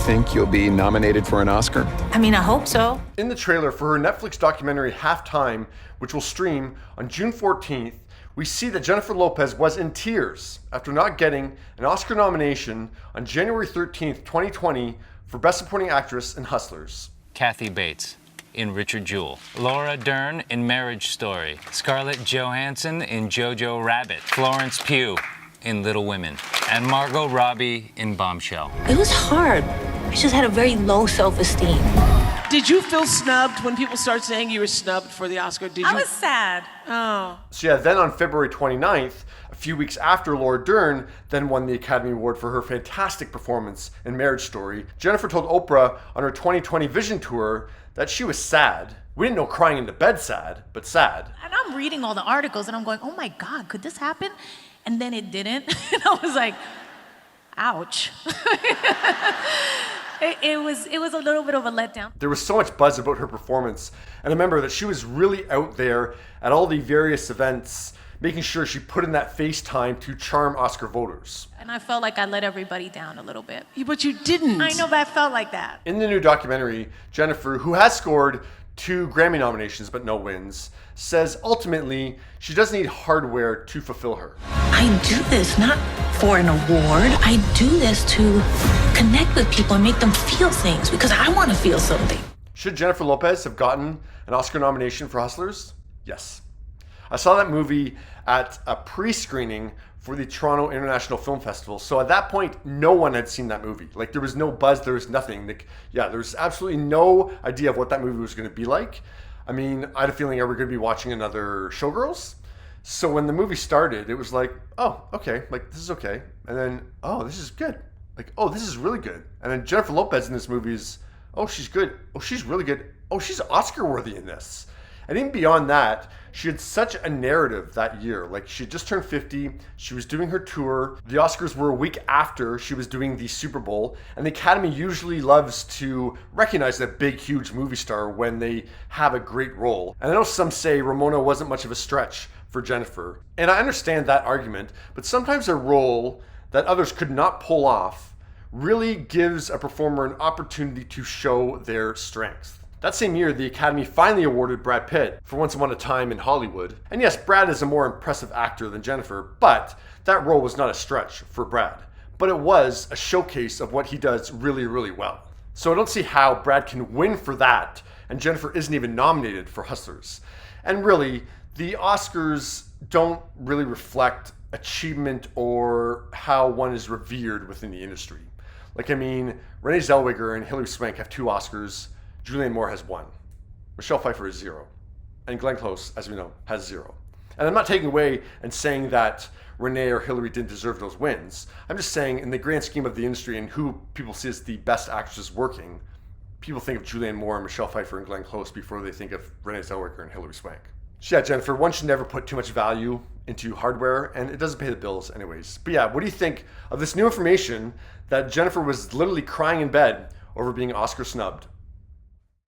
think you'll be nominated for an Oscar? I mean, I hope so. In the trailer for her Netflix documentary Halftime, which will stream on June 14th, we see that Jennifer Lopez was in tears after not getting an Oscar nomination on January 13th, 2020 for Best Supporting Actress in Hustlers. Kathy Bates in Richard Jewell, Laura Dern in Marriage Story, Scarlett Johansson in Jojo Rabbit, Florence Pugh in Little Women, and Margot Robbie in Bombshell. It was hard. I just had a very low self-esteem. Did you feel snubbed when people start saying you were snubbed for the Oscar? I was sad. Oh. So yeah, then on February 29th, a few weeks after Laura Dern then won the Academy Award for her fantastic performance in Marriage Story, Jennifer told Oprah on her 2020 Vision Tour that she was sad. We didn't know crying into bed sad, but sad. And I'm reading all the articles and I'm going, oh my God, could this happen? And then it didn't. And I was like, ouch. It was a little bit of a letdown. There was so much buzz about her performance. And I remember that she was really out there at all the various events, making sure she put in that face time to charm Oscar voters. And I felt like I let everybody down a little bit. Yeah, but you didn't. I know, but I felt like that. In the new documentary, Jennifer, who has scored 2 Grammy nominations but no wins, says ultimately she doesn't need hardware to fulfill her. I do this not for an award. I do this to connect with people and make them feel things because I want to feel something. Should Jennifer Lopez have gotten an Oscar nomination for Hustlers? Yes. I saw that movie at a pre-screening for the Toronto International Film Festival. So at that point, no one had seen that movie. Like, there was no buzz, there was nothing. There was absolutely no idea of what that movie was going to be like. I mean, I had a feeling, are we going to be watching another Showgirls? So when the movie started, it was like, oh, okay, like, this is okay. And then, oh, this is good. Like, oh, this is really good. And then Jennifer Lopez in this movie is, oh, she's good. Oh, she's really good. Oh, she's Oscar worthy in this. And even beyond that, she had such a narrative that year. Like, she had just turned 50. She was doing her tour. The Oscars were a week after she was doing the Super Bowl. And the Academy usually loves to recognize that big, huge movie star when they have a great role. And I know some say Ramona wasn't much of a stretch for Jennifer. And I understand that argument. But sometimes a role that others could not pull off really gives a performer an opportunity to show their strengths. That same year, the Academy finally awarded Brad Pitt for Once Upon a Time in Hollywood. And yes, Brad is a more impressive actor than Jennifer, but that role was not a stretch for Brad. But it was a showcase of what he does really, really well. So I don't see how Brad can win for that, and Jennifer isn't even nominated for Hustlers. And really, the Oscars don't really reflect achievement or how one is revered within the industry. Like, I mean, Renee Zellweger and Hilary Swank have 2 Oscars. Julianne Moore has 1. Michelle Pfeiffer is 0. And Glenn Close, as we know, has 0. And I'm not taking away and saying that Renee or Hilary didn't deserve those wins. I'm just saying, in the grand scheme of the industry and who people see as the best actresses working, people think of Julianne Moore and Michelle Pfeiffer and Glenn Close before they think of Renee Zellweger and Hilary Swank. So yeah, Jennifer, one should never put too much value into hardware, and it doesn't pay the bills anyways. But yeah, what do you think of this new information that Jennifer was literally crying in bed over being Oscar snubbed?